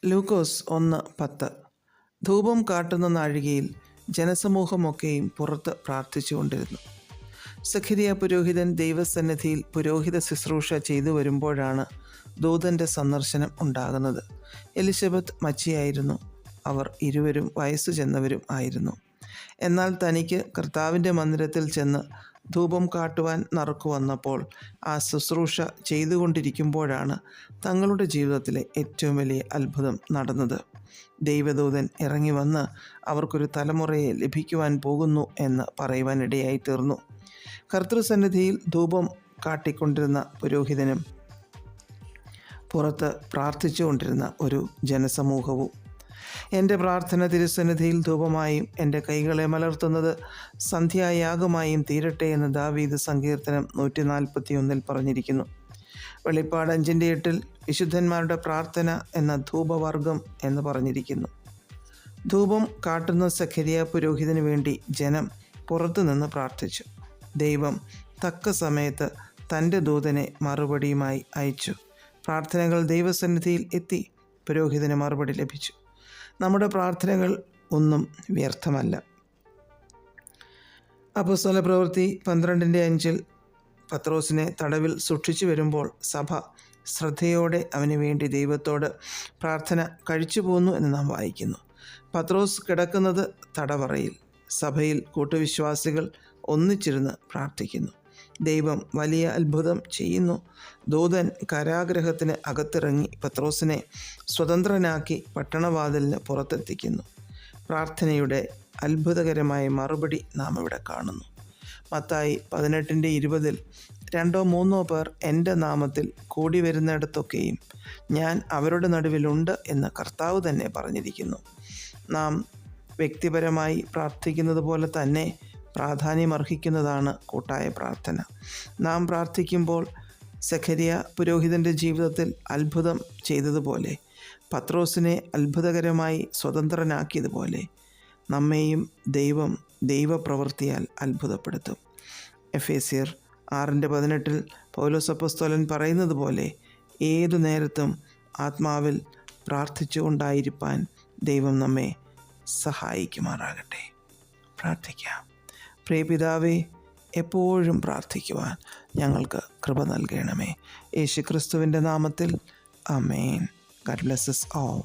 ലൂക്കോസ് 1:10. ധൂപം കാട്ടുന്ന നാഴികയിൽ ജനസമൂഹമൊക്കെയും പുറത്ത് പ്രാർത്ഥിച്ചുകൊണ്ടിരുന്നു. സഖരിയ പുരോഹിതൻ ദൈവസന്നിധിയിൽ പുരോഹിത ശുശ്രൂഷ ചെയ്തു വരുമ്പോഴാണ് ദൂതൻ്റെ സന്ദർശനം ഉണ്ടാകുന്നത്. എലിസബത്ത് മച്ചിയായിരുന്നു. അവർ ഇരുവരും വയസ്സു ചെന്നവരും ആയിരുന്നു. എന്നാൽ തനിക്ക് കർത്താവിൻ്റെ മന്ദിരത്തിൽ ചെന്ന് ധൂപം കാട്ടുവാൻ നറുക്കു വന്നപ്പോൾ ആ ശുശ്രൂഷ ചെയ്തുകൊണ്ടിരിക്കുമ്പോഴാണ് തങ്ങളുടെ ജീവിതത്തിലെ ഏറ്റവും വലിയ അത്ഭുതം നടന്നത്. ദൈവദൂതൻ ഇറങ്ങി വന്ന് അവർക്കൊരു തലമുറയെ ലഭിക്കുവാൻ പോകുന്നു എന്ന് പറയുവാനിടയായി തീർന്നു. കർത്തൃസന്നിധിയിൽ ധൂപം കാട്ടിക്കൊണ്ടിരുന്ന പുരോഹിതനും പുറത്ത് പ്രാർത്ഥിച്ചുകൊണ്ടിരുന്ന ഒരു ജനസമൂഹവും. എൻ്റെ പ്രാർത്ഥന തിരുസന്നിധിയിൽ ധൂപമായും എൻ്റെ കൈകളെ മലർത്തുന്നത് സന്ധ്യായാഗമായും തീരട്ടെ എന്ന് ദാവീദ് സങ്കീർത്തനം 141 പറഞ്ഞിരിക്കുന്നു. വെളിപ്പാട് 5:8 വിശുദ്ധന്മാരുടെ പ്രാർത്ഥന എന്ന ധൂപവർഗം എന്ന് പറഞ്ഞിരിക്കുന്നു. ധൂപം കാട്ടുന്ന സഖരിയ പുരോഹിതന് വേണ്ടി ജനം പുറത്തുനിന്ന് പ്രാർത്ഥിച്ചു. ദൈവം തക്ക സമയത്ത് തൻ്റെ ദൂതനെ മറുപടിയുമായി അയച്ചു. പ്രാർത്ഥനകൾ ദൈവസന്നിധിയിൽ എത്തി. പുരോഹിതന് മറുപടി ലഭിച്ചു. നമ്മുടെ പ്രാർത്ഥനകൾ ഒന്നും വ്യർത്ഥമല്ല. അപ്പോസ്തല പ്രവൃത്തി 12:5 പത്രോസിനെ തടവിൽ സൂക്ഷിച്ചു വരുമ്പോൾ സഭ ശ്രദ്ധയോടെ അവന് വേണ്ടി ദൈവത്തോട് പ്രാർത്ഥന കഴിച്ചു പോന്നു എന്ന് നാം വായിക്കുന്നു. പത്രോസ് കിടക്കുന്നത് തടവറയിൽ. സഭയിൽ കൂട്ടുവിശ്വാസികൾ ഒന്നിച്ചിരുന്ന് പ്രാർത്ഥിക്കുന്നു. ദൈവം വലിയ അത്ഭുതം ചെയ്യുന്നു. ദൂതൻ കാരാഗൃഹത്തിന് അകത്തിറങ്ങി പത്രോസിനെ സ്വതന്ത്രനാക്കി പട്ടണവാതിലിന് പുറത്തെത്തിക്കുന്നു. പ്രാർത്ഥനയുടെ അത്ഭുതകരമായ മറുപടി നാം ഇവിടെ കാണുന്നു. മത്തായി 18:20 2 3 പേർ എൻ്റെ നാമത്തിൽ കൂടി വരുന്നിടത്തൊക്കെയും ഞാൻ അവരുടെ നടുവിലുണ്ട് എന്ന് കർത്താവ് തന്നെ പറഞ്ഞിരിക്കുന്നു. നാം വ്യക്തിപരമായി പ്രാർത്ഥിക്കുന്നത് പോലെ തന്നെ പ്രാധാന്യമർഹിക്കുന്നതാണ് കൂട്ടായ പ്രാർത്ഥന. നാം പ്രാർത്ഥിക്കുമ്പോൾ സഖരിയ പുരോഹിതൻ്റെ ജീവിതത്തിൽ അത്ഭുതം ചെയ്തതുപോലെ, പത്രോസിനെ അത്ഭുതകരമായി സ്വതന്ത്രനാക്കിയതുപോലെ നമ്മെയും ദൈവം ദൈവപ്രവൃത്തിയാൽ അത്ഭുതപ്പെടുത്തും. എഫേസ്യർ 6:18 പൗലോസ് അപ്പോസ്തലൻ പറയുന്നത് പോലെ ഏതു നേരത്തും ആത്മാവിൽ പ്രാർത്ഥിച്ചുകൊണ്ടായിരിക്കാൻ ദൈവം നമ്മെ സഹായിക്കുമാറാകട്ടെ. പ്രാർത്ഥിക്കാം. പ്രിയപിതാവേ, എപ്പോഴും പ്രാർത്ഥിക്കുവാൻ ഞങ്ങൾക്ക് കൃപ നൽകണമേ. യേശുക്രിസ്തുവിൻ്റെ നാമത്തിൽ ആമേൻ. God bless us all.